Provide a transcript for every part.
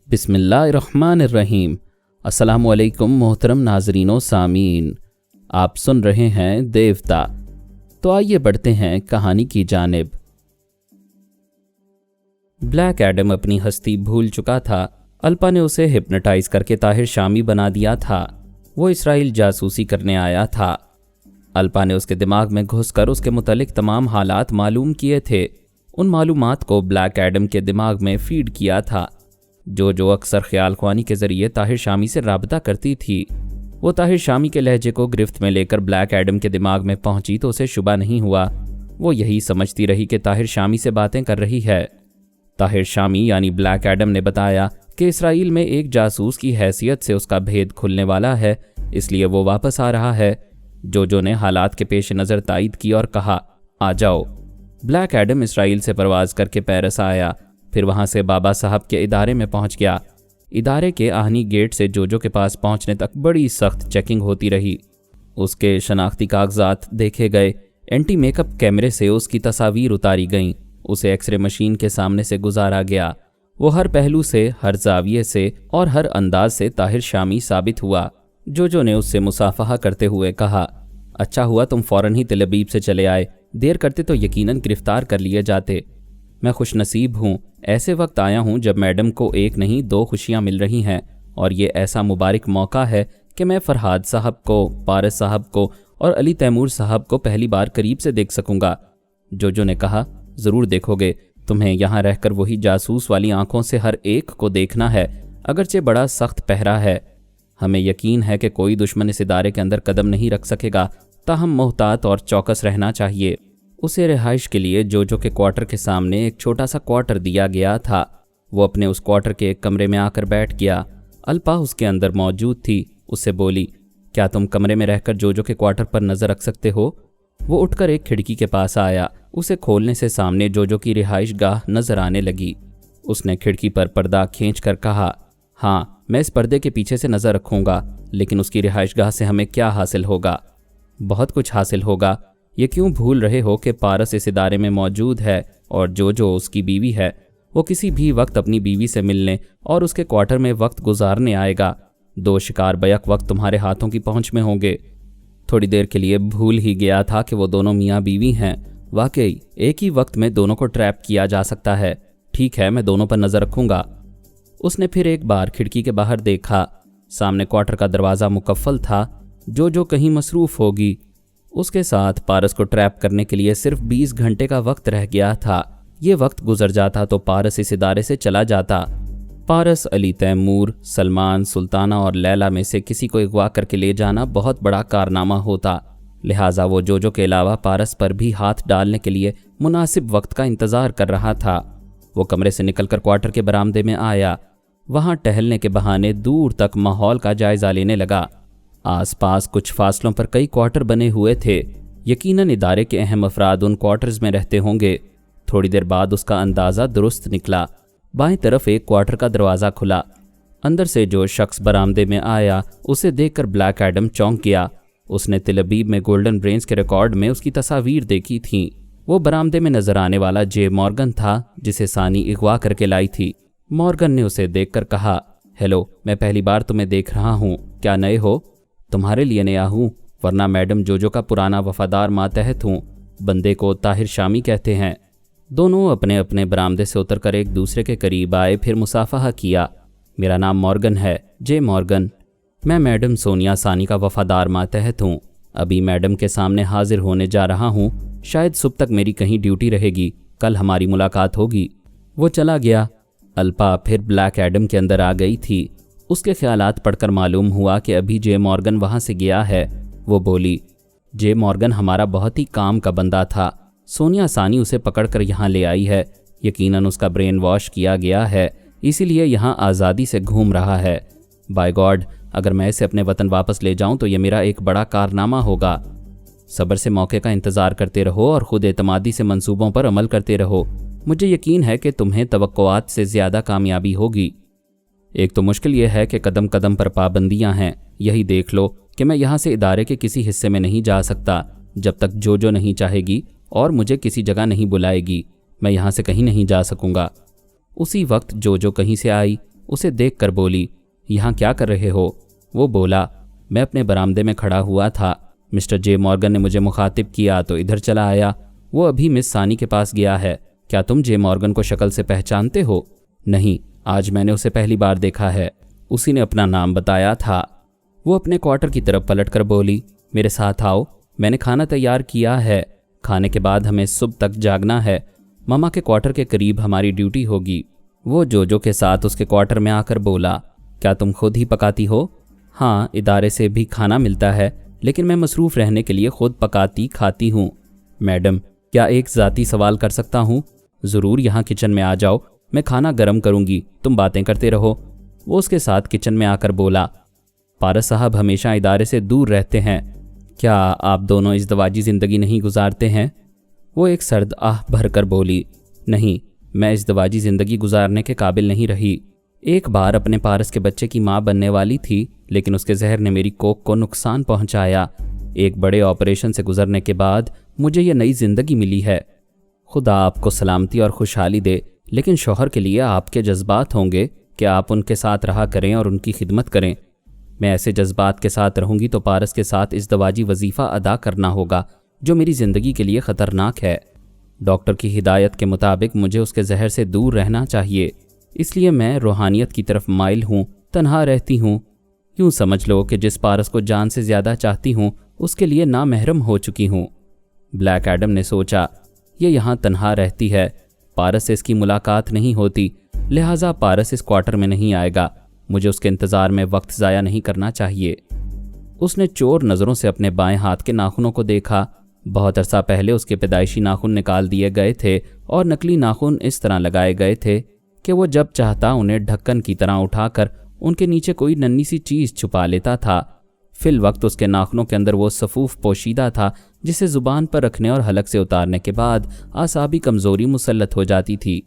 बिस्मिल्लाहिर्रहमानिर्रहीम। अस्सलामुअलैकुम मोहतरम नाजरीन व सामीन, आप सुन रहे हैं देवता। तो आइए बढ़ते हैं कहानी की जानिब। ब्लैक एडम अपनी हस्ती भूल चुका था। अल्पा ने उसे हिप्नोटाइज करके ताहिर शामी बना दिया था। वो इसराइल जासूसी करने आया था। अल्पा ने उसके दिमाग में घुसकर उसके मुतालिक तमाम हालात मालूम किए थे। उन मालूमात को ब्लैक एडम के दिमाग में फीड किया था। जो अक्सर ख्याल ख्वानी के ज़रिए ताहिर शामी से राबता करती थी, वो ताहिर शामी के लहजे को गिरफ्त में लेकर ब्लैक एडम के दिमाग में पहुंची तो उसे शुबा नहीं हुआ। वो यही समझती रही कि ताहिर शामी से बातें कर रही है। ताहिर शामी यानी ब्लैक एडम ने बताया कि इसराइल में एक जासूस की हैसियत से उसका भेद खुलने वाला है, इसलिए वो वापस आ रहा है। जो ने हालात के पेश नज़र तायद की और कहा, आ जाओ। ब्लैक एडम इसराइल से परवाज़ करके पेरिस आया, फिर वहाँ से बाबा साहब के इदारे में पहुँच गया। इदारे के आहनी गेट से जो के पास पहुँचने तक बड़ी सख्त चेकिंग होती रही। उसके शनाख्ती कागजात देखे गए, एंटी मेकअप कैमरे से उसकी तस्वीर उतारी गईं, उसे एक्सरे मशीन के सामने से गुजारा गया। वो हर पहलू से, हर जाविये से और हर अंदाज से ताहिर शामी साबित हुआ। जो ने उससे मुसाफहा करते हुए कहा, अच्छा हुआ तुम फ़ौरन ही तिलबीब से चले आए, देर करते तो यकीनन गिरफ्तार कर लिए जाते। मैं खुशनसीब हूँ, ऐसे वक्त आया हूँ जब मैडम को एक नहीं दो खुशियाँ मिल रही हैं, और ये ऐसा मुबारक मौका है कि मैं फरहाद साहब को, पारस साहब को और अली तैमूर साहब को पहली बार करीब से देख सकूँगा। जो ने कहा, ज़रूर देखोगे, तुम्हें यहाँ रहकर वही जासूस वाली आंखों से हर एक को देखना है, अगरचे बड़ा सख्त पहरा है। हमें यकीन है कि कोई दुश्मन इस इदारे के अंदर कदम नहीं रख सकेगा, ताहम मोहतात और चौकस रहना चाहिए। उसे रिहाइश के लिए जो के क्वार्टर के सामने एक छोटा सा क्वार्टर दिया गया था। वो अपने उस क्वार्टर के एक कमरे में आकर बैठ गया। अल्पा उसके अंदर मौजूद थी। उससे बोली, क्या तुम कमरे में रहकर जो के क्वार्टर पर नज़र रख सकते हो? वो उठकर एक खिड़की के पास आया। उसे खोलने से सामने जो की रिहाइश गाह नज़र आने लगी। उसने खिड़की पर पर्दा खींच कर कहा, हाँ, मैं इस पर्दे के पीछे से नज़र रखूँगा, लेकिन उसकी रिहाइश गाह से हमें क्या हासिल होगा? बहुत कुछ हासिल होगा। ये क्यों भूल रहे हो कि पारस इस इदारे में मौजूद है और जो उसकी बीवी है। वो किसी भी वक्त अपनी बीवी से मिलने और उसके क्वार्टर में वक्त गुजारने आएगा। दो शिकार बैक वक्त तुम्हारे हाथों की पहुंच में होंगे। थोड़ी देर के लिए भूल ही गया था कि वो दोनों मियाँ बीवी हैं। वाकई एक ही वक्त में दोनों को ट्रैप किया जा सकता है। ठीक है, मैं दोनों पर नज़र रखूँगा। उसने फिर एक बार खिड़की के बाहर देखा। सामने क्वार्टर का दरवाज़ा मुकफ्फल था। जो कहीं मसरूफ़ होगी। उसके साथ पारस को ट्रैप करने के लिए सिर्फ 20 घंटे का वक्त रह गया था। ये वक्त गुजर जाता तो पारस इस इदारे से चला जाता। पारस, अली तैमूर, सलमान, सुल्ताना और लैला में से किसी को अगवा करके ले जाना बहुत बड़ा कारनामा होता। लिहाजा वो जो के अलावा पारस पर भी हाथ डालने के लिए मुनासिब वक्त का इंतज़ार कर रहा था। वो कमरे से निकलकर क्वार्टर के बरामदे में आया। वहाँ टहलने के बहाने दूर तक माहौल का जायज़ा लेने लगा। आसपास कुछ फासलों पर कई क्वार्टर बने हुए थे। यकीनन इदारे के अहम अफराद उन क्वार्टर्स में रहते होंगे। थोड़ी देर बाद उसका अंदाज़ा दुरुस्त निकला। बाएं तरफ एक क्वार्टर का दरवाज़ा खुला। अंदर से जो शख्स बरामदे में आया, उसे देखकर ब्लैक एडम चौंक गया। उसने तिलबीब में गोल्डन ब्रेन्स के रिकॉर्ड में उसकी तस्वीर देखी थी। वो बरामदे में नज़र आने वाला जे मॉर्गन था, जिसे सानी अगवा करके लाई थी। मॉर्गन ने उसे देखकर कहा, हेलो, मैं पहली बार तुम्हें देख रहा हूँ, क्या नए हो? तुम्हारे लिए नया हूँ, वरना मैडम जो का पुराना वफादार मातहत हूँ। बंदे को ताहिर शामी कहते हैं। दोनों अपने अपने बरामदे से उतरकर एक दूसरे के करीब आए, फिर मुसाफहा किया। मेरा नाम मॉर्गन है, जे मॉर्गन। मैं मैडम सोनिया सानी का वफादार मातहत हूँ। अभी मैडम के सामने हाजिर होने जा रहा हूँ। शायद सुबह तक मेरी कहीं ड्यूटी रहेगी, कल हमारी मुलाकात होगी। वो चला गया। अल्पा फिर ब्लैक एडम के अंदर आ गई थी। उसके ख्यालात पढ़कर मालूम हुआ कि अभी जे मॉर्गन वहाँ से गया है। वो बोली, जे मॉर्गन हमारा बहुत ही काम का बंदा था। सोनिया सानी उसे पकड़कर यहाँ ले आई है। यकीनन उसका ब्रेन वॉश किया गया है, इसीलिए यहाँ आज़ादी से घूम रहा है। बाय गॉड, अगर मैं इसे अपने वतन वापस ले जाऊँ तो ये मेरा एक बड़ा कारनामा होगा। सब्र से मौके का इंतज़ार करते रहो और ख़ुद एतमादी से मंसूबों पर अमल करते रहो। मुझे यकीन है कि तुम्हें तवक्कुआत से ज़्यादा कामयाबी होगी। एक तो मुश्किल यह है कि कदम कदम पर पाबंदियां हैं। यही देख लो कि मैं यहाँ से इदारे के किसी हिस्से में नहीं जा सकता जब तक जो नहीं चाहेगी और मुझे किसी जगह नहीं बुलाएगी। मैं यहाँ से कहीं नहीं जा सकूँगा। उसी वक्त जो कहीं से आई। उसे देख कर बोली, यहाँ क्या कर रहे हो? वो बोला, मैं अपने बरामदे में खड़ा हुआ था, मिस्टर जे मॉर्गन ने मुझे मुखातिब किया तो इधर चला आया। वो अभी मिस सानी के पास गया है। क्या तुम जे मॉर्गन को शक्ल से पहचानते हो? नहीं, आज मैंने उसे पहली बार देखा है। उसी ने अपना नाम बताया था। वो अपने क्वार्टर की तरफ पलट कर बोली, मेरे साथ आओ, मैंने खाना तैयार किया है। खाने के बाद हमें सुबह तक जागना है। मामा के क्वार्टर के करीब हमारी ड्यूटी होगी। वो जोजो के साथ उसके क्वार्टर में आकर बोला, क्या तुम खुद ही पकाती हो? हाँ, इदारे से भी खाना मिलता है, लेकिन मैं मसरूफ़ रहने के लिए खुद पकाती खाती हूँ। मैडम, क्या एक ज़ाती सवाल कर सकता हूँ? ज़रूर, यहाँ किचन में आ जाओ, मैं खाना गर्म करूँगी, तुम बातें करते रहो। वो उसके साथ किचन में आकर बोला, पारस साहब हमेशा इदारे से दूर रहते हैं, क्या आप दोनों इज़्दवाजी ज़िंदगी नहीं गुजारते हैं? वो एक सर्द आह भर कर बोली, नहीं, मैं इज़्दवाजी ज़िंदगी गुजारने के काबिल नहीं रही। एक बार अपने पारस के बच्चे की माँ बनने वाली थी, लेकिन उसके जहर ने मेरी कोख को नुकसान पहुँचाया। एक बड़े ऑपरेशन से गुजरने के बाद मुझे ये नई ज़िंदगी मिली है। खुदा आपको सलामती और खुशहाली दे, लेकिन शौहर के लिए आपके जज्बात होंगे कि आप उनके साथ रहा करें और उनकी खिदमत करें। मैं ऐसे जज्बात के साथ रहूँगी तो पारस के साथ इज़्दवाजी वजीफ़ा अदा करना होगा, जो मेरी ज़िंदगी के लिए ख़तरनाक है। डॉक्टर की हिदायत के मुताबिक मुझे उसके जहर से दूर रहना चाहिए, इसलिए मैं रूहानियत की तरफ माइल हूँ, तन्हा रहती हूँ। यूँ समझ लो कि जिस पारस को जान से ज़्यादा चाहती हूँ, उसके लिए नामहरम हो चुकी हूँ। ब्लैक एडम ने सोचा, ये यहाँ तन्हा रहती है, पारस से इसकी मुलाकात नहीं होती, लिहाजा पारस इस क्वार्टर में नहीं आएगा। मुझे उसके इंतज़ार में वक्त ज़ाया नहीं करना चाहिए। उसने चोर नज़रों से अपने बाएं हाथ के नाखूनों को देखा। बहुत अरसा पहले उसके पैदाइशी नाखून निकाल दिए गए थे और नकली नाखून इस तरह लगाए गए थे कि वो जब चाहता उन्हें ढक्कन की तरह उठाकर उनके नीचे कोई नन्ही सी चीज़ छुपा लेता था। फिल वक्त उसके नाखूनों के अंदर वो सफूफ पोशीदा था, जिसे ज़ुबान पर रखने और हलक से उतारने के बाद आसाबी कमज़ोरी मुसल्लत हो जाती थी।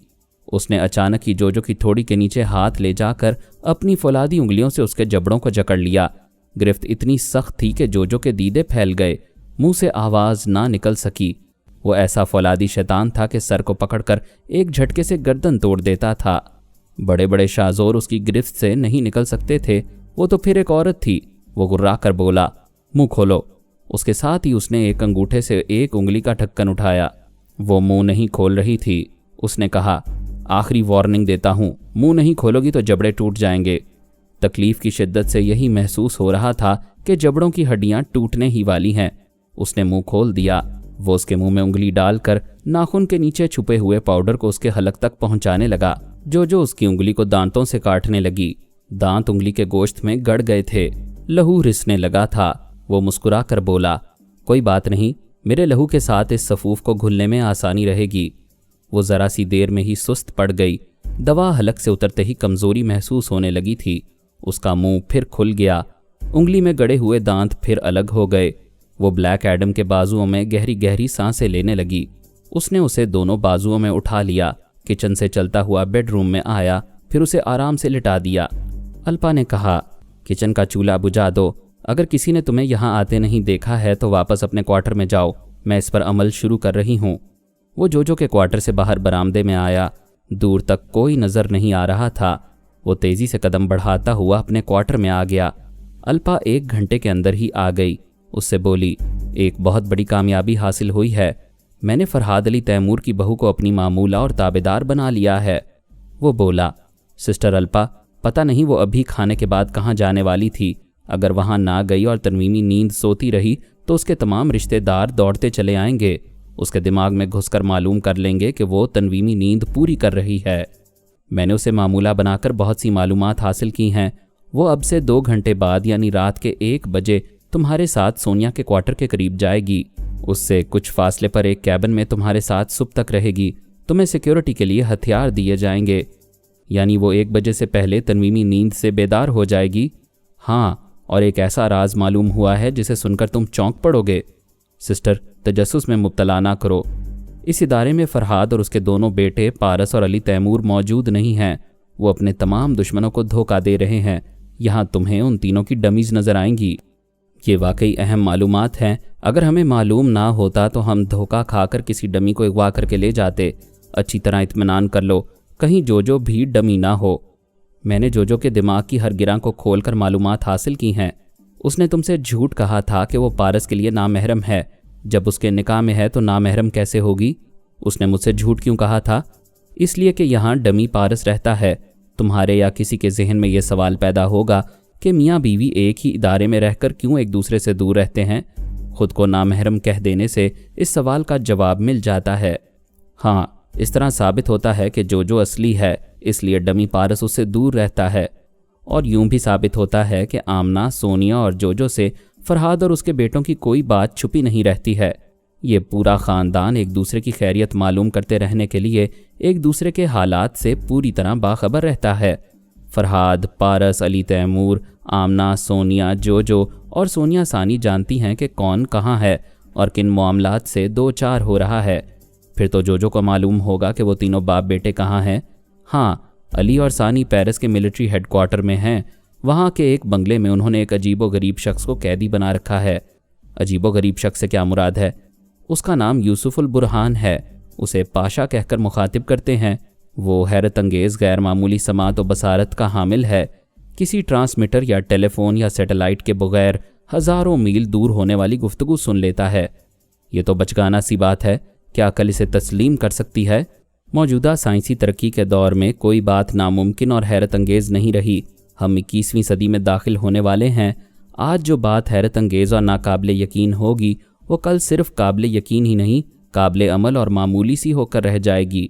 उसने अचानक ही जोजो की थोड़ी के नीचे हाथ ले जाकर अपनी फौलादी उंगलियों से उसके जबड़ों को जकड़ लिया। गिरफ्त इतनी सख्त थी कि जोजो के दीदे फैल गए, मुंह से आवाज़ ना निकल सकी। वो ऐसा फौलादी शैतान था कि सर को पकड़कर एक झटके से गर्दन तोड़ देता था। बड़े बड़े शाज़ोर उसकी गिरफ्त से नहीं निकल सकते थे। वो तो फिर एक औरत थी। वो गुर्रा कर बोला, मुंह खोलो। उसके साथ ही उसने एक अंगूठे से एक उंगली का ढक्कन उठाया। वो मुंह नहीं खोल रही थी। उसने कहा, आखिरी वार्निंग देता हूँ, मुंह नहीं खोलोगी तो जबड़े टूट जाएंगे। तकलीफ की शिद्दत से यही महसूस हो रहा था कि जबड़ों की हड्डियां टूटने ही वाली हैं। उसने मुंह खोल दिया। वो उसके मुंह में उंगली डालकर नाखून के नीचे छुपे हुए पाउडर को उसके हलक तक पहुंचाने लगा। जो उसकी उंगली को दांतों से काटने लगी। दांत उंगली के गोश्त में गड़ गए थे। लहू रिसने लगा था। वो मुस्कुरा कर बोला, कोई बात नहीं, मेरे लहू के साथ इस सफूफ को घुलने में आसानी रहेगी। वो ज़रा सी देर में ही सुस्त पड़ गई। दवा हलक से उतरते ही कमज़ोरी महसूस होने लगी थी। उसका मुंह फिर खुल गया। उंगली में गड़े हुए दांत फिर अलग हो गए। वो ब्लैक एडम के बाजुओं में गहरी गहरी सांसें लेने लगी। उसने उसे दोनों बाजुओं में उठा लिया, किचन से चलता हुआ बेडरूम में आया, फिर उसे आराम से लिटा दिया। अल्पा ने कहा, किचन का चूल्हा बुझा दो। अगर किसी ने तुम्हें यहाँ आते नहीं देखा है तो वापस अपने क्वार्टर में जाओ, मैं इस पर अमल शुरू कर रही हूँ। वो जोजो के क्वार्टर से बाहर बरामदे में आया। दूर तक कोई नज़र नहीं आ रहा था। वो तेज़ी से कदम बढ़ाता हुआ अपने क्वार्टर में आ गया। अल्पा 1 घंटे के अंदर ही आ गई। उससे बोली, एक बहुत बड़ी कामयाबी हासिल हुई है। मैंने फरहाद अली तैमूर की बहू को अपनी मामूला और ताबेदार बना लिया है। वो बोला, सिस्टर अल्पा, पता नहीं वो अभी खाने के बाद कहाँ जाने वाली थी। अगर वहाँ ना गई और तनवीमी नींद सोती रही तो उसके तमाम रिश्तेदार दौड़ते चले आएंगे। उसके दिमाग में घुसकर मालूम कर लेंगे कि वो तनवीमी नींद पूरी कर रही है। मैंने उसे मामूला बनाकर बहुत सी मालूमात हासिल की हैं। वो अब से 2 घंटे बाद यानी रात के 1 बजे तुम्हारे साथ सोनिया के क्वार्टर के करीब जाएगी। उससे कुछ फासले पर एक कैबिन में तुम्हारे साथ सुबह तक रहेगी। तुम्हें सिक्योरिटी के लिए हथियार दिए जाएंगे। यानी वो 1 बजे से पहले तनवीमी नींद से बेदार हो जाएगी। हाँ, और एक ऐसा राज मालूम हुआ है जिसे सुनकर तुम चौंक पड़ोगे। सिस्टर, तजस्सुस में मुब्तला ना करो। इस इदारे में फरहाद और उसके दोनों बेटे पारस और अली तैमूर मौजूद नहीं हैं। वो अपने तमाम दुश्मनों को धोखा दे रहे हैं। यहाँ तुम्हें उन तीनों की डमीज़ नज़र आएंगी। ये वाकई अहम मालूमात हैं। अगर हमें मालूम ना होता तो हम धोखा खाकर किसी डमी को अगवा करके ले जाते। अच्छी तरह इत्मीनान कर लो, कहीं जो भी डमी ना हो। मैंने जोजो के दिमाग की हर गिरां को खोलकर मालूमात हासिल की हैं। उसने तुमसे झूठ कहा था कि वो पारस के लिए नामहरम है। जब उसके निकाह में है तो नामहरम कैसे होगी? उसने मुझसे झूठ क्यों कहा था? इसलिए कि यहाँ डमी पारस रहता है। तुम्हारे या किसी के जहन में ये सवाल पैदा होगा कि मियाँ बीवी एक ही इदारे में रहकर क्यों एक दूसरे से दूर रहते हैं। खुद को नामहरम कह देने से इस सवाल का जवाब मिल जाता है। हाँ, इस तरह साबित होता है कि जोजो असली है, इसलिए डमी पारस उससे दूर रहता है। और यूं भी साबित होता है कि आमना, सोनिया और जोजो से फरहाद और उसके बेटों की कोई बात छुपी नहीं रहती है। ये पूरा ख़ानदान एक दूसरे की खैरियत मालूम करते रहने के लिए एक दूसरे के हालात से पूरी तरह बाखबर रहता है। फरहाद, पारस, अली तैमूर, आमना, सोनिया, जोजो और सोनिया सानी जानती हैं कि कौन कहाँ है और किन मामलात से दो चार हो रहा है। फिर तो जोजो को मालूम होगा कि वो तीनों बाप बेटे कहाँ हैं। हाँ, अली और सानी पेरिस के मिलिट्री हेडक्वार्टर में हैं। वहाँ के एक बंगले में उन्होंने एक अजीबो-गरीब शख्स को कैदी बना रखा है। अजीबो-गरीब शख्स से क्या मुराद है? उसका नाम यूसुफुल बुरहान है। उसे पाशा कहकर मुखातिब करते हैं। वो हैरत अंगेज़ गैर मामूली समात व बसारत का हामिल है। किसी ट्रांसमीटर या टेलीफोन या सैटेलाइट के बगैर हज़ारों मील दूर होने वाली गुफ्तगू सुन लेता है। ये तो बचगाना सी बात है। क्या अकल इसे तस्लीम कर सकती है? मौजूदा साइंसी तरक्की के दौर में कोई बात नामुमकिन और हैरत अंगेज़ नहीं रही। हम 21वीं सदी में दाखिल होने वाले हैं। आज जो बात हैरत अंगेज़ और नाकाबिले यकीन होगी वो कल सिर्फ काबिले यकीन ही नहीं, काबिले अमल और मामूली सी होकर रह जाएगी।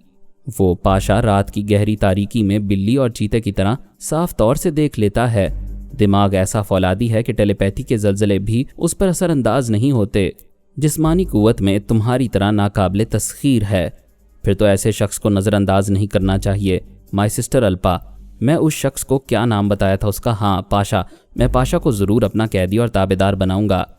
वो पाशा रात की गहरी तारीकी में बिल्ली और चीते की तरह साफ तौर से देख लेता है। दिमाग ऐसा फौलादी है कि टेलीपैथी के जलजले भी उस पर असरअंदाज नहीं होते। जिस्मानी कुव्वत में तुम्हारी तरह नाकाबिले तस्खीर है। फिर तो ऐसे शख्स को नज़रअंदाज नहीं करना चाहिए। माय सिस्टर अल्पा, मैं उस शख्स को क्या नाम बताया था उसका? हाँ, पाशा। मैं पाशा को ज़रूर अपना कैदी और ताबेदार बनाऊंगा।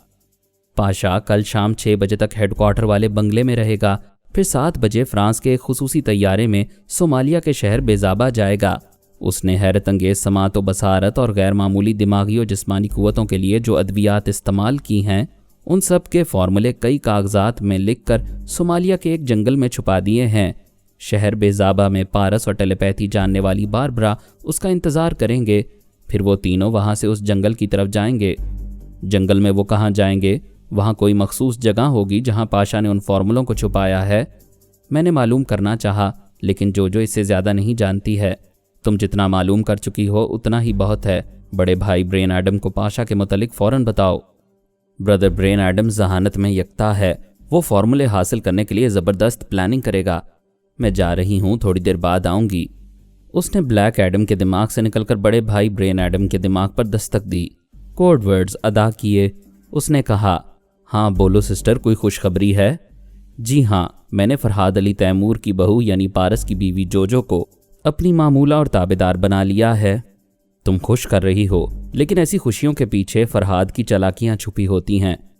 पाशा कल शाम 6 बजे तक हेडक्वार्टर वाले बंगले में रहेगा। फिर 7 बजे फ्रांस के एक खुसूसी तैयारे में सोमालिया के शहर बेजाबा जाएगा। उसने हैरत अंगेज़ समात व बसारत और गैर मामूली दिमागी और जिस्मानी कुव्वतों के लिए जो अद्वियात इस्तेमाल की हैं, उन सब के फार्मूले कई कागजात में लिखकर सोमालिया के एक जंगल में छुपा दिए हैं। शहर बेजाबा में पारस और टेलीपैथी जानने वाली बारबरा उसका इंतज़ार करेंगे। फिर वो तीनों वहाँ से उस जंगल की तरफ जाएंगे। जंगल में वो कहाँ जाएंगे? वहाँ कोई मखसूस जगह होगी जहाँ पाशा ने उन फार्मूलों को छुपाया है। मैंने मालूम करना चाहा, लेकिन जोजो इससे ज़्यादा नहीं जानती है। तुम जितना मालूम कर चुकी हो उतना ही बहुत है। बड़े भाई ब्रेन एडम को पाशा के मुतालिक फ़ौरन बताओ। ब्रदर ब्रेन एडम जहानत में यकता है। वो फार्मूले हासिल करने के लिए ज़बरदस्त प्लानिंग करेगा। मैं जा रही हूँ, थोड़ी देर बाद आऊँगी। उसने ब्लैक एडम के दिमाग से निकलकर बड़े भाई ब्रेन एडम के दिमाग पर दस्तक दी। कोड वर्ड्स अदा किए। उसने कहा, हाँ बोलो सिस्टर, कोई खुशखबरी है? जी हाँ, मैंने फरहाद अली तैमूर की बहू यानी पारस की बीवी जोजो को अपनी मामूला और ताबेदार बना लिया है। तुम खुश कर रही हो, लेकिन ऐसी खुशियों के पीछे फरहाद की चालाकियाँ छुपी होती हैं।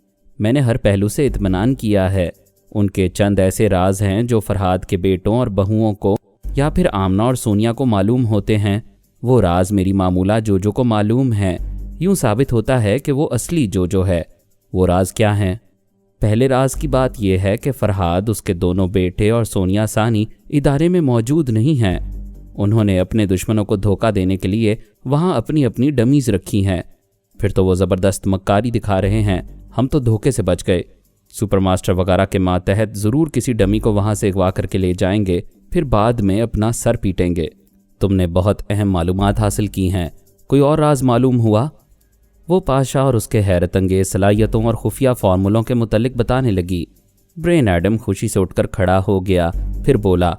मैंने हर पहलू से इत्मीनान किया है। उनके चंद ऐसे राज हैं जो फरहाद के बेटों और बहुओं को या फिर आमना और सोनिया को मालूम होते हैं। वो राज मेरी मामूला जोजो को मालूम हैं। यूँ साबित होता है कि वो असली जोजो है। वो राज क्या हैं? पहले राज की बात यह है कि फरहाद, उसके दोनों बेटे और सोनिया सानी इदारे में मौजूद नहीं हैं। उन्होंने अपने दुश्मनों को धोखा देने के लिए वहाँ अपनी अपनी डमीज रखी हैं। फिर तो वो ज़बरदस्त मक्कारी दिखा रहे हैं। हम तो धोखे से बच गए। सुपरमास्टर वगैरह के मातहत ज़रूर किसी डमी को वहाँ से अगवा करके ले जाएंगे, फिर बाद में अपना सर पीटेंगे। तुमने बहुत अहम मालूमात हासिल की हैं। कोई और राज मालूम हुआ? वो पाशा और उसके हैरत अंगेज़ सलाहियतों और खुफिया फार्मूलों के मुतल्लिक बताने लगी। ब्रेन एडम खुशी से उठकर खड़ा हो गया। फिर बोला,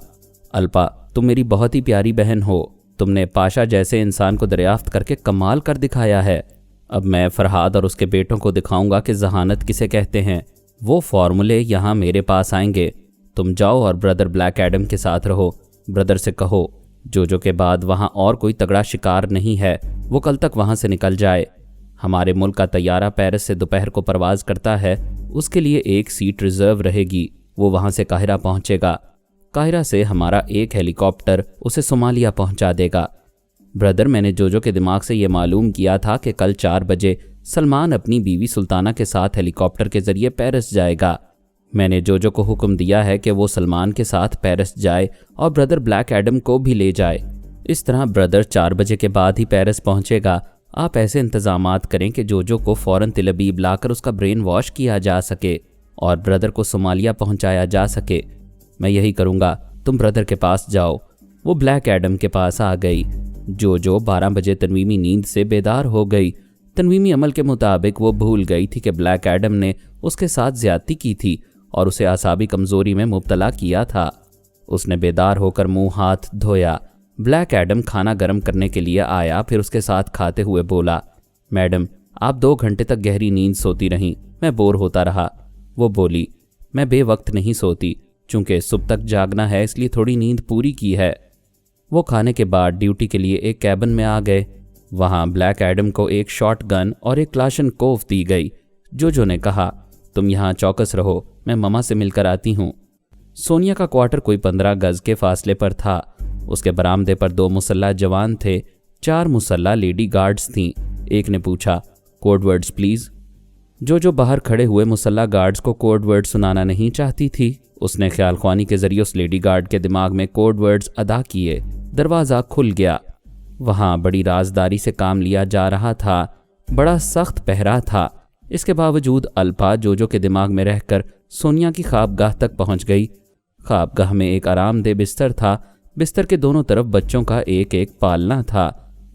अल्पा, तुम मेरी बहुत ही प्यारी बहन हो। तुमने पाशा जैसे इंसान को दरियाफ्त करके कमाल कर दिखाया है। अब मैं फरहाद और उसके बेटों को दिखाऊंगा कि जहानत किसे कहते हैं। वो फार्मूले यहाँ मेरे पास आएंगे। तुम जाओ और ब्रदर ब्लैक एडम के साथ रहो। ब्रदर से कहो जोजो के बाद वहाँ और कोई तगड़ा शिकार नहीं है, वो कल तक वहाँ से निकल जाए। हमारे मुल्क का तैयारा पेरिस से दोपहर को परवाज़ करता है। उसके लिए एक सीट रिजर्व रहेगी। वो वहाँ से काहिरा पहुँचेगा। काहिरा से हमारा एक हेलीकॉप्टर उसे सोमालिया पहुँचा देगा। ब्रदर, मैंने जोजो के दिमाग से ये मालूम किया था कि कल 4 बजे सलमान अपनी बीवी सुल्ताना के साथ हेलीकॉप्टर के ज़रिए पेरिस जाएगा। मैंने जोजो को हुक्म दिया है कि वो सलमान के साथ पेरिस जाए और ब्रदर ब्लैक एडम को भी ले जाए। इस तरह ब्रदर 4 बजे के बाद ही पेरिस पहुंचेगा। आप ऐसे इंतजामात करें कि जोजो को फ़ौरन तिलबीब लाकर उसका ब्रेन वॉश किया जा सके और ब्रदर को सोमालिया पहुंचाया जा सके। मैं यही करूंगा, तुम ब्रदर के पास जाओ। वो ब्लैक एडम के पास आ गई। जोजो 12 बजे तन्वीमी नींद से बेदार हो गई। तन्वीमी अमल के मुताबिक वो भूल गई थी कि ब्लैक एडम ने उसके साथ ज्यादती की थी और उसे आसाबी कमजोरी में मुब्तला किया था। उसने बेदार होकर मुंह हाथ धोया। ब्लैक एडम खाना गर्म करने के लिए आया, फिर उसके साथ खाते हुए बोला, मैडम आप 2 घंटे तक गहरी नींद सोती रहीं, मैं बोर होता रहा। वो बोली, मैं बेवक्त नहीं सोती, चूंकि सुबह तक जागना है इसलिए थोड़ी नींद पूरी की है। वो खाने के बाद ड्यूटी के लिए एक कैबिन में आ गए। वहाँ ब्लैक एडम को एक शॉट गन और एक क्लाशनकोव दी गई। जोजो ने कहा, तुम यहाँ चौकस रहो, मैं ममा से मिलकर आती हूँ। सोनिया का क्वार्टर कोई 15 गज के फासले पर था। उसके बरामदे पर 2 मुसल्ला जवान थे, 4 मुसल्ला लेडी गार्ड्स थीं। एक ने पूछा, कोड वर्ड्स प्लीज। जो बाहर खड़े हुए मुसल्ला गार्ड्स को कोड वर्ड सुनाना नहीं चाहती थी, उसने ख्याल ख्वानी के जरिए उस लेडी गार्ड के दिमाग में कोड वर्ड्स अदा किए। दरवाज़ा खुल गया। वहाँ बड़ी राजदारी से काम लिया जा रहा था। बड़ा सख्त पहरा था। इसके बावजूद अल्पा जोजो के दिमाग में रहकर सोनिया की ख्वाबगाह तक पहुँच गई। ख्वाबगाह में एक आरामदेह बिस्तर था। बिस्तर के दोनों तरफ बच्चों का एक एक पालना था।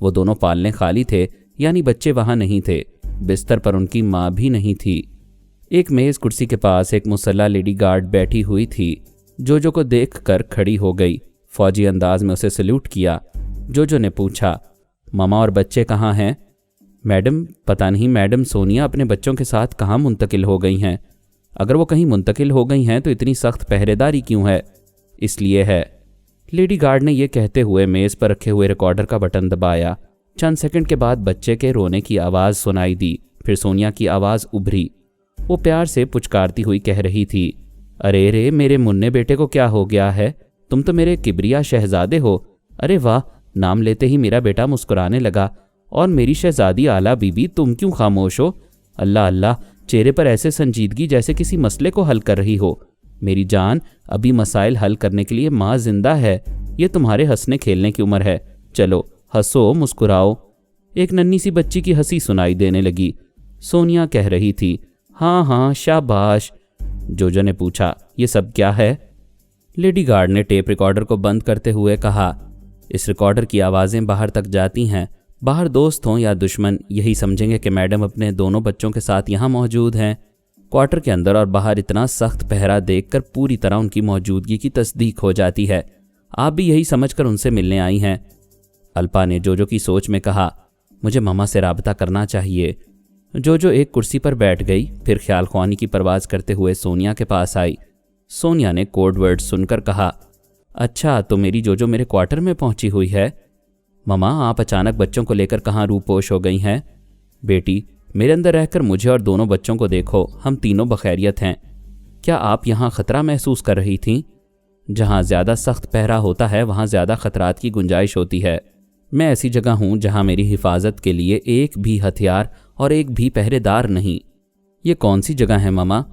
वो दोनों पालने खाली थे, यानी बच्चे वहाँ नहीं थे। बिस्तर पर उनकी माँ भी नहीं थी। एक मेज कुर्सी के पास एक मुसल्ला लेडी गार्ड बैठी हुई थी। जोजो को देखकर खड़ी हो गई। फौजी अंदाज में उसे सल्यूट किया। जोजो ने पूछा, मामा और बच्चे कहाँ हैं? मैडम पता नहीं मैडम, सोनिया अपने बच्चों के साथ कहाँ मुंतकिल हो गई हैं। अगर वो कहीं मुंतकिल हो गई हैं तो इतनी सख्त पहरेदारी क्यों है? इसलिए है। लेडी गार्ड ने यह कहते हुए मेज़ पर रखे हुए रिकॉर्डर का बटन दबाया। चंद सेकंड के बाद बच्चे के रोने की आवाज़ सुनाई दी। फिर सोनिया की आवाज़ उभरी। वो प्यार से पुचकारती हुई कह रही थी, अरे रे मेरे मुन्ने बेटे को क्या हो गया है? तुम तो मेरे किबरिया शहजादे हो। अरे वाह, नाम लेते ही मेरा बेटा मुस्कुराने लगा। और मेरी शहजादी आला बीबी, तुम क्यों खामोश हो? अल्लाह अल्लाह, चेहरे पर ऐसे संजीदगी जैसे किसी मसले को हल कर रही हो। मेरी जान, अभी मसाइल हल करने के लिए माँ जिंदा है। ये तुम्हारे हंसने खेलने की उम्र है। चलो हंसो, मुस्कुराओ। एक नन्ही सी बच्ची की हंसी सुनाई देने लगी। सोनिया कह रही थी, हाँ हाँ शाबाश। जोजो ने पूछा, ये सब क्या है? लेडी गार्ड ने टेप रिकॉर्डर को बंद करते हुए कहा, इस रिकॉर्डर की आवाज़ें बाहर तक जाती हैं। बाहर दोस्त हों या दुश्मन, यही समझेंगे कि मैडम अपने दोनों बच्चों के साथ यहाँ मौजूद हैं। क्वार्टर के अंदर और बाहर इतना सख्त पहरा देखकर पूरी तरह उनकी मौजूदगी की तस्दीक हो जाती है। आप भी यही समझकर उनसे मिलने आई हैं। अल्पा ने जोजो की सोच में कहा, मुझे ममा से राबता करना चाहिए। जोजो एक कुर्सी पर बैठ गई, फिर ख्याल ख्वानी की परवाज करते हुए सोनिया के पास आई। सोनिया ने कोड वर्ड सुनकर कहा, अच्छा तो मेरी जोजो मेरे क्वार्टर में पहुंची हुई है। ममा आप अचानक बच्चों को लेकर कहाँ रूपोश हो गई हैं? बेटी, मेरे अंदर रहकर मुझे और दोनों बच्चों को देखो, हम तीनों बखैरियत हैं। क्या आप यहाँ खतरा महसूस कर रही थीं? जहाँ ज़्यादा सख्त पहरा होता है वहाँ ज़्यादा खतरात की गुंजाइश होती है। मैं ऐसी जगह हूँ जहाँ मेरी हिफाजत के लिए एक भी हथियार और एक भी पहरेदार नहीं। ये कौन सी जगह है ममा?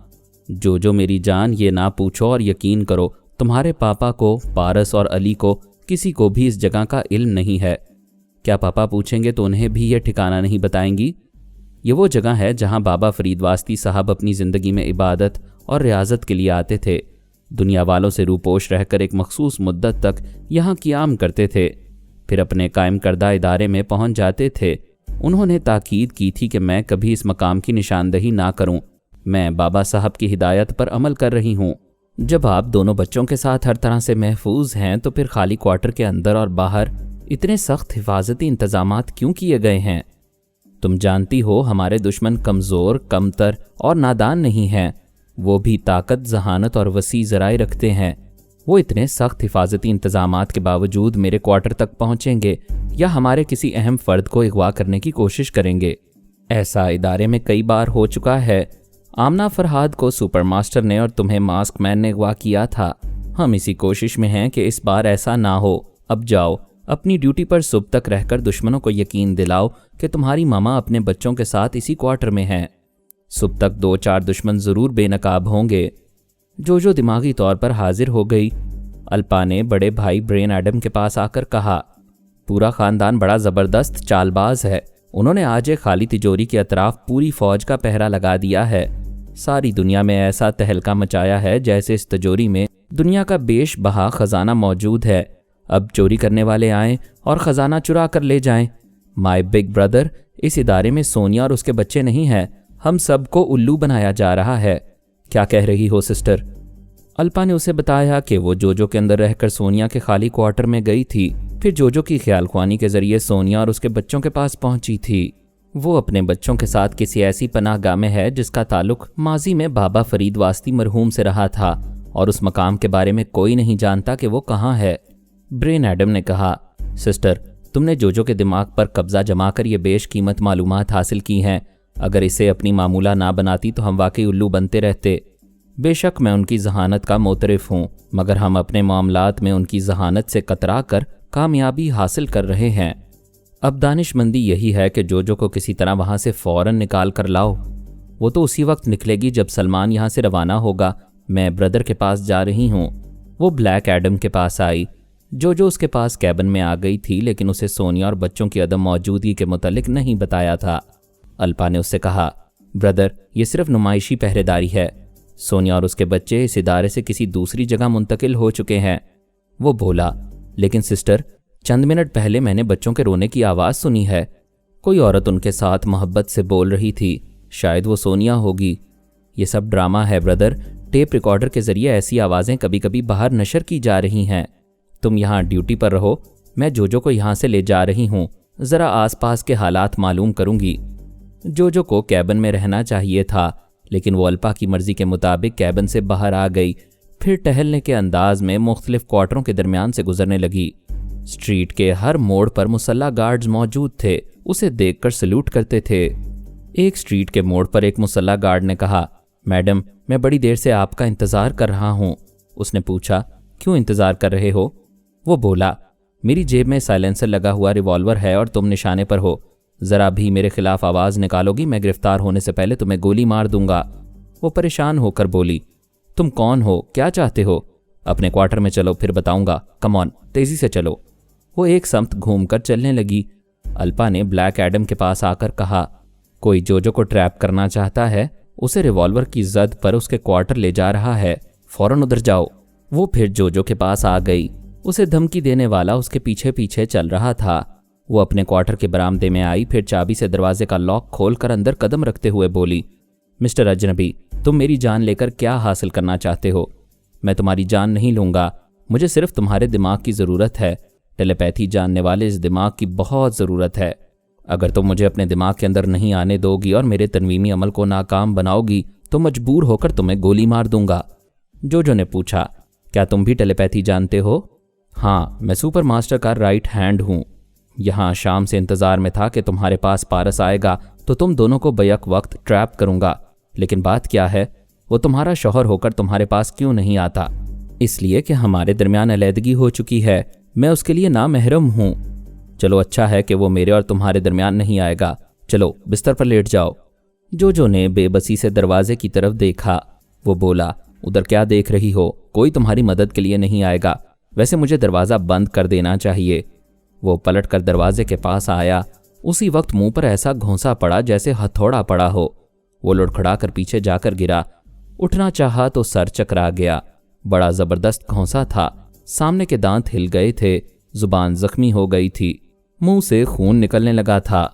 जो मेरी जान, ये ना पूछो और यकीन करो, तुम्हारे पापा को, पारस और अली को, किसी को भी इस जगह का इल्म नहीं है। क्या पापा पूछेंगे तो उन्हें भी ये ठिकाना नहीं बताएंगी? ये वो जगह है जहाँ बाबा फरीद वास्ती साहब अपनी ज़िंदगी में इबादत और रियाजत के लिए आते थे। दुनिया वालों से रूपोश रहकर एक मखसूस मुद्दत तक यहाँ क़ियाम करते थे, फिर अपने कायम करदा इदारे में पहुँच जाते थे। उन्होंने ताकीद की थी कि मैं कभी इस मकाम की निशानदही ना करूं। मैं बाबा साहब की हिदायत पर अमल कर रही हूं। जब आप दोनों बच्चों के साथ हर तरह से महफूज हैं तो फिर खाली क्वार्टर के अंदर और बाहर इतने सख्त हिफाजती इंतजामात क्यों किए गए हैं? तुम जानती हो हमारे दुश्मन कमज़ोर, कमतर और नादान नहीं हैं। वो भी ताकत, जहानत और वसी ज़राए रखते हैं। वो इतने सख्त हिफाजती इंतजामात के बावजूद मेरे क्वार्टर तक पहुँचेंगे या हमारे किसी अहम फ़र्द को अगवा करने की कोशिश करेंगे। ऐसा इदारे में कई बार हो चुका है। आमना फरहाद को सुपर मास्टर ने और तुम्हें मास्क मैन ने अगवा किया था। हम इसी कोशिश में हैं कि इस बार ऐसा ना हो। अब जाओ, अपनी ड्यूटी पर सुबह तक रहकर दुश्मनों को यकीन दिलाओ कि तुम्हारी मामा अपने बच्चों के साथ इसी क्वार्टर में हैं। सुबह तक 2-4 दुश्मन ज़रूर बेनकाब होंगे। जो दिमागी तौर पर हाजिर हो गई। अल्पा ने बड़े भाई ब्रेन एडम के पास आकर कहा, پورا خاندان بڑا زبردست چالباز ہے. انہوں نے آج ایک خالی تجوری کے اطراف پوری فوج کا پہرا لگا دیا ہے. ساری دنیا میں ایسا تہلکہ مچایا ہے جیسے اس تجوری میں دنیا کا بیش بہا خزانہ موجود ہے. اب چوری کرنے والے آئیں اور خزانہ چرا کر لے جائیں. مائی بگ بردر، اس ادارے میں سونیا اور اس کے بچے نہیں ہیں. ہم سب کو الو بنایا جا رہا ہے. کیا کہہ رہی ہو سسٹر؟ الپا نے اسے بتایا کہ وہ جوجو کے اندر رہ کر سونیا کے خالی کوارٹر میں گئی تھی. پھر جوجو کی خیال خوانی کے ذریعے سونیا اور اس کے بچوں کے پاس پہنچی تھی. وہ اپنے بچوں کے ساتھ کسی ایسی پناہ گاہ میں ہے جس کا تعلق ماضی میں بابا فرید واسطی مرحوم سے رہا تھا، اور اس مقام کے بارے میں کوئی نہیں جانتا کہ وہ کہاں ہے. برین ایڈم نے کہا، سسٹر، تم نے جوجو کے دماغ پر قبضہ جما کر یہ بیش قیمت معلومات حاصل کی ہیں. اگر اسے اپنی معمولہ نہ بناتی تو ہم واقعی الو بنتے رہتے. بے شک میں ان کی ذہانت کا معترف ہوں، مگر ہم اپنے معاملات میں ان کی ذہانت سے کترا کر کامیابی حاصل کر رہے ہیں. اب دانش مندی یہی ہے کہ جوجو کو کسی طرح وہاں سے فوراً نکال کر لاؤ. وہ تو اسی وقت نکلے گی جب سلمان یہاں سے روانہ ہوگا. میں بردر کے پاس جا رہی ہوں. وہ بلیک ایڈم کے پاس آئی. جوجو اس کے پاس کیبن میں آ گئی تھی، لیکن اسے سونیا اور بچوں کی عدم موجودگی کے متعلق نہیں بتایا تھا. الپا نے اس سے کہا، بردر، یہ صرف نمائشی پہرے داری ہے. سونیا اور اس کے بچے اس ادارے سے کسی دوسری جگہ منتقل ہو چکے ہیں. وہ بولا، لیکن سسٹر، چند منٹ پہلے میں نے بچوں کے رونے کی آواز سنی ہے. کوئی عورت ان کے ساتھ محبت سے بول رہی تھی. شاید وہ سونیا ہوگی. یہ سب ڈرامہ ہے بردر. ٹیپ ریکارڈر کے ذریعے ایسی آوازیں کبھی کبھی باہر نشر کی جا رہی ہیں. تم یہاں ڈیوٹی پر رہو. میں جوجو کو یہاں سے لے جا رہی ہوں. ذرا آس پاس کے حالات معلوم کروں گی. جوجو کو کیبن میں رہنا چاہیے تھا، لیکن وہ الپا کی مرضی کے مطابق کیبن سے باہر آ گئی. پھر ٹہلنے کے انداز میں مختلف کوارٹروں کے درمیان سے گزرنے لگی. اسٹریٹ کے ہر موڑ پر مسلح گارڈز موجود تھے. اسے دیکھ کر سلوٹ کرتے تھے. ایک اسٹریٹ کے موڑ پر ایک مسلح گارڈ نے کہا، میڈم، میں بڑی دیر سے آپ کا انتظار کر رہا ہوں. اس نے پوچھا، کیوں انتظار کر رہے ہو؟ وہ بولا، میری جیب میں سائلنسر لگا ہوا ریوالور ہے اور تم نشانے پر ہو. ذرا بھی میرے خلاف آواز نکالو گی، میں گرفتار ہونے سے پہلے تمہیں گولی مار دوں گا. وہ پریشان ہو کر بولی، تم کون ہو؟ کیا چاہتے ہو؟ اپنے کوارٹر میں چلو، پھر بتاؤں گا. کم آن، تیزی سے چلو. وہ ایک سمت گھوم کر چلنے لگی. الپا نے بلیک ایڈم کے پاس آ کر کہا، کوئی جوجو کو ٹریپ کرنا چاہتا ہے. اسے ریوالور کی زد پر اس کے کوارٹر لے جا رہا ہے. فوراً ادھر جاؤ. وہ پھر جوجو کے پاس آ گئی. اسے دھمکی دینے والا اس کے پیچھے پیچھے چل رہا تھا. وہ اپنے کوارٹر کے برآمدے میں آئی. پھر چابی سے دروازے کا لاک کھول کر اندر قدم رکھتے ہوئے بولی، مسٹر اجنبی، تم میری جان لے کر کیا حاصل کرنا چاہتے ہو؟ میں تمہاری جان نہیں لوں گا. مجھے صرف تمہارے دماغ کی ضرورت ہے. ٹیلیپیتھی جاننے والے اس دماغ کی بہت ضرورت ہے. اگر تم مجھے اپنے دماغ کے اندر نہیں آنے دو گی اور میرے تنویمی عمل کو ناکام بناؤ گی تو مجبور ہو کر تمہیں گولی مار دوں گا. جوجو نے پوچھا، کیا تم بھی ٹیلیپیتھی جانتے ہو؟ ہاں، میں سپر ماسٹر کا رائٹ ہینڈ ہوں. یہاں شام سے انتظار میں تھا کہ تمہارے پاس پارس آئے گا تو تم دونوں کو بیک وقت ٹریپ کروں گا. لیکن بات کیا ہے؟ وہ تمہارا شوہر ہو کر تمہارے پاس کیوں نہیں آتا؟ اس لیے کہ ہمارے درمیان علیحدگی ہو چکی ہے. میں اس کے لیے نامحرم ہوں. چلو، اچھا ہے کہ وہ میرے اور تمہارے درمیان نہیں آئے گا. چلو بستر پر لیٹ جاؤ. جوجو نے بے بسی سے دروازے کی طرف دیکھا. وہ بولا، ادھر کیا دیکھ رہی ہو؟ کوئی تمہاری مدد کے لیے نہیں آئے گا. ویسے مجھے دروازہ بند کر دینا چاہیے. وہ پلٹ کر دروازے کے پاس آیا. اسی وقت منہ پر ایسا گھونسا پڑا جیسے ہتھوڑا پڑا ہو. وہ لڑکھڑا کر پیچھے جا کر گرا. اٹھنا چاہا تو سر چکرا گیا. بڑا زبردست گھونسا تھا. سامنے کے دانت ہل گئے تھے. زبان زخمی ہو گئی تھی. منہ سے خون نکلنے لگا تھا.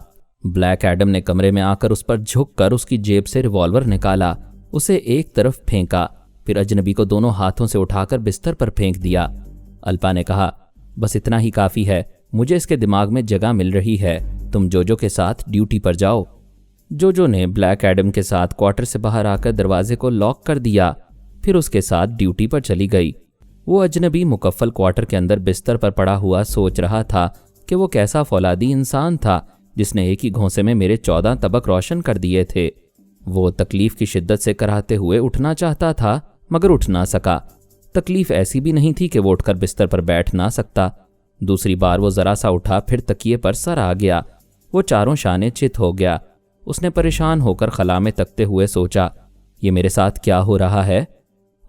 بلیک ایڈم نے کمرے میں آ کر اس پر جھک کر اس کی جیب سے ریوالور نکالا. اسے ایک طرف پھینکا. پھر اجنبی کو دونوں ہاتھوں سے اٹھا کر بستر پر پھینک دیا. الپا نے کہا، بس اتنا ہی کافی ہے. مجھے اس کے دماغ میں جگہ مل رہی ہے. تم جوجو کے ساتھ ڈیوٹی پر جاؤ. جوجو نے بلیک ایڈم کے ساتھ کوارٹر سے باہر آ کر دروازے کو لاک کر دیا. پھر اس کے ساتھ ڈیوٹی پر چلی گئی. وہ اجنبی مکفل کوارٹر کے اندر بستر پر پڑا ہوا سوچ رہا تھا کہ وہ کیسا فولادی انسان تھا جس نے ایک ہی گھونسے میں میرے 14 طبق روشن کر دیے تھے. وہ تکلیف کی شدت سے کراہتے ہوئے اٹھنا چاہتا تھا مگر اٹھ نہ سکا. تکلیف ایسی بھی نہیں تھی کہ وہ اٹھ کر بستر پر بیٹھ نہ سکتا. دوسری بار وہ ذرا سا اٹھا، پھر تکیے پر سر آ گیا. وہ چاروں شانے چت ہو گیا. اس نے پریشان ہو کر خلا میں تکتے ہوئے سوچا، یہ میرے ساتھ کیا ہو رہا ہے؟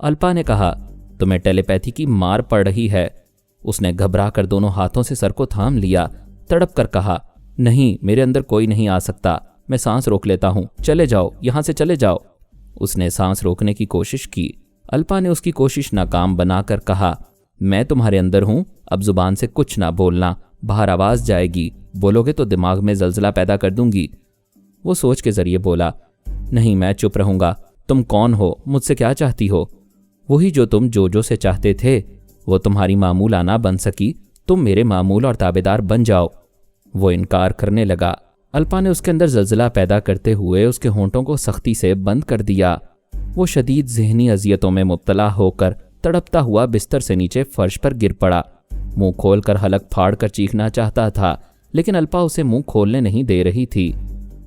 الپا نے کہا، تمہیں ٹیلیپیتھی کی مار پڑ رہی ہے. اس نے گھبرا کر دونوں ہاتھوں سے سر کو تھام لیا، تڑپ کر کہا، نہیں، میرے اندر کوئی نہیں آ سکتا، میں سانس روک لیتا ہوں، چلے جاؤ، یہاں سے چلے جاؤ۔ اس نے سانس روکنے کی کوشش کی۔ الپا نے اس کی کوشش ناکام بنا کر کہا، میں تمہارے اندر ہوں، اب زبان سے کچھ نہ بولنا، باہر آواز جائے گی، بولو گے تو دماغ میں زلزلہ پیدا کر دوں گی۔ وہ سوچ کے ذریعے بولا، نہیں، میں چپ رہوں گا، تم کون ہو، مجھ سے کیا چاہتی ہو؟ وہی جو تم جوجو سے چاہتے تھے، وہ تمہاری معمول نہ بن سکی، تم میرے معمول اور تابعدار بن جاؤ۔ وہ انکار کرنے لگا۔ الپا نے اس کے اندر زلزلہ پیدا کرتے ہوئے اس کے ہونٹوں کو سختی سے بند کر دیا۔ وہ شدید ذہنی اذیتوں میں مبتلا ہو کر تڑپتا ہوا بستر سے نیچے فرش پر گر پڑا۔ منہ کھول کر حلق پھاڑ کر چیخنا چاہتا تھا، لیکن الپا اسے منہ کھولنے نہیں دے رہی تھی۔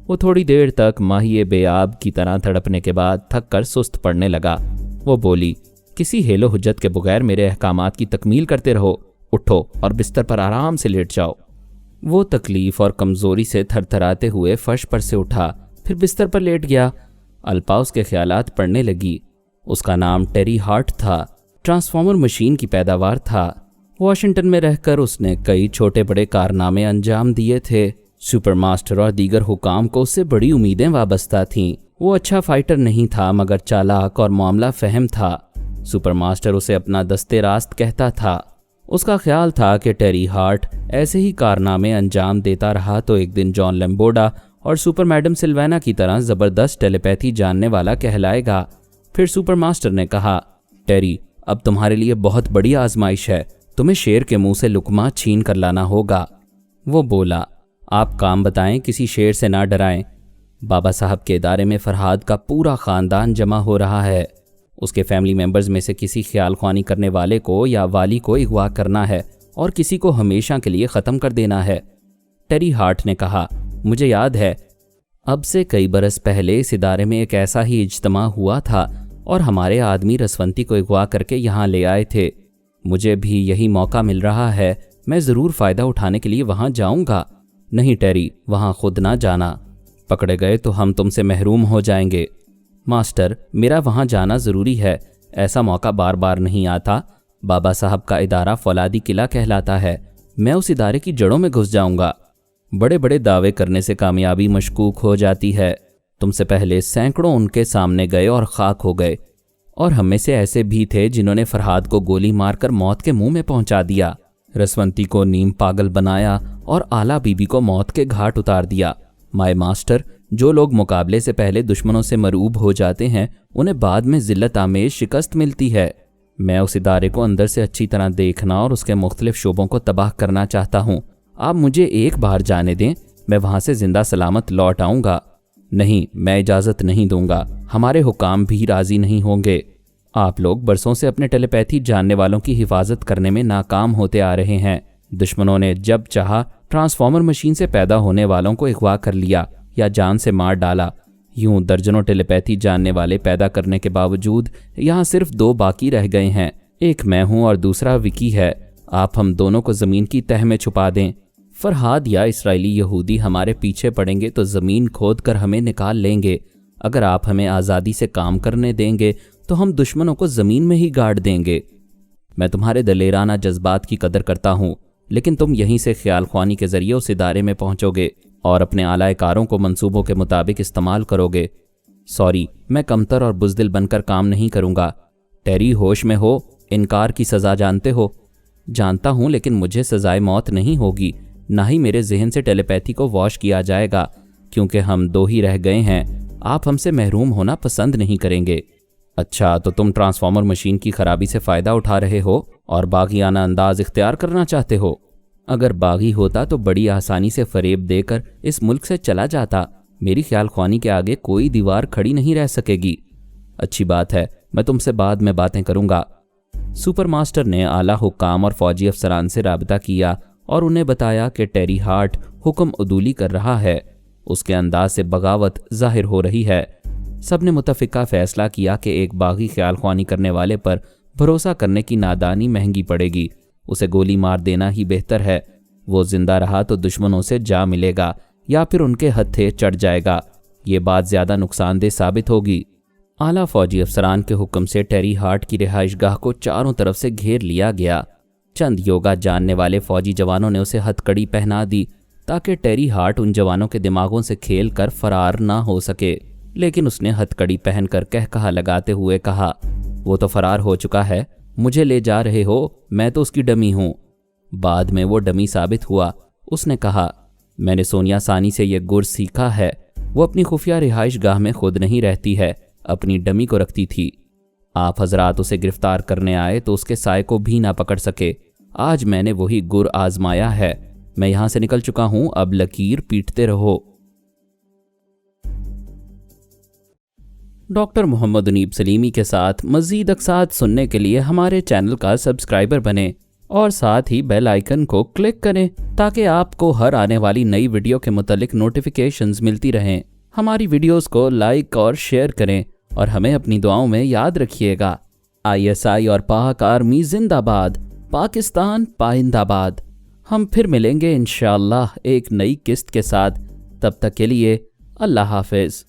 وہ تھوڑی دیر تک ماہی بے آب کی طرح تڑپنے کے بعد تھک کر سست پڑنے لگا۔ وہ بولی، کسی حیل و حجت کے بغیر میرے احکامات کی تکمیل کرتے رہو، اٹھو اور بستر پر آرام سے لیٹ جاؤ۔ وہ تکلیف اور کمزوری سے تھر تھراتے ہوئے فرش پر سے اٹھا، پھر بستر پر لیٹ گیا۔ الپا اس کے خیالات پڑھنے لگی۔ اس کا نام ٹیری ہارٹ تھا، ٹرانسفارمر مشین کی پیداوار تھا۔ واشنگٹن میں رہ کر اس نے کئی چھوٹے بڑے کارنامے انجام دیے تھے۔ سپر ماسٹر اور دیگر حکام کو اس سے بڑی امیدیں وابستہ تھیں۔ وہ اچھا فائٹر نہیں تھا مگر چالاک اور معاملہ فہم تھا۔ سپر ماسٹر اسے اپنا دستے راست کہتا تھا۔ اس کا خیال تھا کہ ٹیری ہارٹ ایسے ہی کارنامے انجام دیتا رہا تو ایک دن جان لیمبوڈا اور سپر میڈم سلوینا کی طرح زبردست ٹیلیپیتھی جاننے والا کہلائے گا۔ پھر سپر ماسٹر نے کہا، ٹیری، اب تمہارے لیے بہت بڑی آزمائش ہے، تمہیں شیر کے منہ سے لقمہ چھین کر لانا ہوگا۔ وہ بولا، آپ کام بتائیں، کسی شیر سے نہ ڈرائیں۔ بابا صاحب کے ادارے میں فرہاد کا پورا خاندان جمع ہو رہا ہے۔ اس کے فیملی ممبرز میں سے کسی خیال خوانی کرنے والے کو یا والی کو اغوا کرنا ہے اور کسی کو ہمیشہ کے لیے ختم کر دینا ہے۔ ٹیری ہارٹ نے کہا، مجھے یاد ہے، اب سے کئی برس پہلے اس ادارے میں ایک ایسا ہی اجتماع ہوا تھا اور ہمارے آدمی رسونتی کو اغوا کر کے یہاں لے آئے تھے۔ مجھے بھی یہی موقع مل رہا ہے، میں ضرور فائدہ اٹھانے کے لیے وہاں جاؤں گا۔ نہیں ٹیری، وہاں خود نہ جانا، پکڑے گئے تو ہم تم سے محروم ہو جائیں گے۔ ماسٹر، میرا وہاں جانا ضروری ہے، ایسا موقع بار بار نہیں آتا۔ بابا صاحب کا ادارہ فولادی قلعہ کہلاتا ہے، میں اس ادارے کی جڑوں میں گھس جاؤں گا۔ بڑے بڑے دعوے کرنے سے کامیابی مشکوک ہو جاتی ہے۔ تم سے پہلے سینکڑوں ان کے سامنے گئے اور خاک ہو گئے، اور ہم میں سے ایسے بھی تھے جنہوں نے فرہاد کو گولی مار کر موت کے منہ میں پہنچا دیا، رسونتی کو نیم پاگل بنایا اور آلہ بی بی کو موت کے گھاٹ اتار دیا۔ مائے ماسٹر، جو لوگ مقابلے سے پہلے دشمنوں سے مرعوب ہو جاتے ہیں انہیں بعد میں ذلت آمیز شکست ملتی ہے۔ میں اس ادارے کو اندر سے اچھی طرح دیکھنا اور اس کے مختلف شعبوں کو تباہ کرنا چاہتا ہوں۔ آپ مجھے ایک بار جانے دیں، میں وہاں سے زندہ سلامت لوٹ آؤں گا۔ نہیں، میں اجازت نہیں دوں گا، ہمارے حکام بھی راضی نہیں ہوں گے۔ آپ لوگ برسوں سے اپنے ٹیلیپیتھی جاننے والوں کی حفاظت کرنے میں ناکام ہوتے آ رہے ہیں۔ دشمنوں نے جب چاہا ٹرانسفارمر مشین سے پیدا ہونے والوں کو اغوا کر لیا یا جان سے مار ڈالا۔ یوں درجنوں ٹیلیپیتھی جاننے والے پیدا کرنے کے باوجود یہاں صرف 2 باقی رہ گئے ہیں، ایک میں ہوں اور دوسرا وکی ہے۔ آپ ہم دونوں کو زمین کی تہ میں چھپا دیں، فرہاد یا اسرائیلی یہودی ہمارے پیچھے پڑیں گے تو زمین کھود کر ہمیں نکال لیں گے۔ اگر آپ ہمیں آزادی سے کام کرنے دیں گے تو ہم دشمنوں کو زمین میں ہی گاڑ دیں گے۔ میں تمہارے دلیرانہ جذبات کی قدر کرتا ہوں، لیکن تم یہیں سے خیال خوانی کے ذریعے اس ادارے میں پہنچو گے اور اپنے اعلی کاروں کو منصوبوں کے مطابق استعمال کرو گے۔ سوری، میں کمتر اور بزدل بن کر کام نہیں کروں گا۔ ٹیری، ہوش میں ہو، انکار کی سزا جانتے ہو؟ جانتا ہوں، لیکن مجھے سزائے موت نہیں ہوگی، نہ ہی میرے ذہن سے ٹیلیپیتھی کو واش کیا جائے گا، کیونکہ ہم 2 ہی رہ گئے ہیں۔ آپ ہم سے محروم ہونا پسند نہیں کریں گے۔ اچھا، تو تم ٹرانسفارمر مشین کی خرابی سے فائدہ اٹھا رہے ہو اور باغیانہ انداز اختیار کرنا چاہتے ہو۔ اگر باغی ہوتا تو بڑی آسانی سے فریب دے کر اس ملک سے چلا جاتا۔ میری خیال خوانی کے آگے کوئی دیوار کھڑی نہیں رہ سکے گی۔ اچھی بات ہے، میں تم سے بعد میں باتیں کروں گا۔ سپر ماسٹر نے اعلیٰ حکام اور فوجی افسران سے رابطہ کیا اور انہیں بتایا کہ ٹیری ہارٹ حکم عدولی کر رہا ہے، اس کے انداز سے بغاوت ظاہر ہو رہی ہے۔ سب نے متفقہ فیصلہ کیا کہ ایک باغی خیال خوانی کرنے والے پر بھروسہ کرنے کی نادانی مہنگی پڑے گی، اسے گولی مار دینا ہی بہتر ہے۔ وہ زندہ رہا تو دشمنوں سے جا ملے گا یا پھر ان کے ہتھے چڑھ جائے گا، یہ بات زیادہ نقصان دہ ثابت ہوگی۔ اعلیٰ فوجی افسران کے حکم سے ٹیری ہارٹ کی رہائش گاہ کو چاروں طرف سے گھیر لیا گیا۔ चंद योगा जानने वाले फौजी जवानों ने उसे हथकड़ी पहना दी ताकि टेरी हार्ट उन जवानों के दिमागों से खेल कर फरार ना हो सके, लेकिन उसने हथकड़ी पहनकर कहकहा लगाते हुए कहा, वो तो फरार हो चुका है, मुझे ले जा रहे हो, मैं तो उसकी डमी हूँ। बाद में वो डमी साबित हुआ। उसने कहा, मैंने सोनिया सानी से ये गुर सीखा है। वो अपनी खुफिया रिहाइश गाह में खुद नहीं रहती है, अपनी डमी को रखती थी। आप हजरात उसे गिरफ्तार करने आए तो उसके साय को भी ना पकड़ सके। आज मैंने वही गुर आजमाया है। मैं यहां से निकल चुका हूं, अब लकीर पीटते रहो। डॉक्टर मोहम्मद उनीब सलीमी के साथ मज़ीद अक़सात सुनने के लिए हमारे चैनल का सब्सक्राइबर बनें और साथ ही बेल आइकन को क्लिक करें ताकि आपको हर आने वाली नई वीडियो के मुतालिक नोटिफिकेशंस मिलती रहें। हमारी वीडियोस को लाइक और शेयर करें और हमें अपनी दुआओं में याद रखिएगा। ISI और पाक आर्मी जिंदाबाद, पाकिस्तान पाइंदाबाद। हम फिर मिलेंगे इंशाअल्लाह एक नई किस्त के साथ। तब तक के लिए अल्लाह हाफिज़।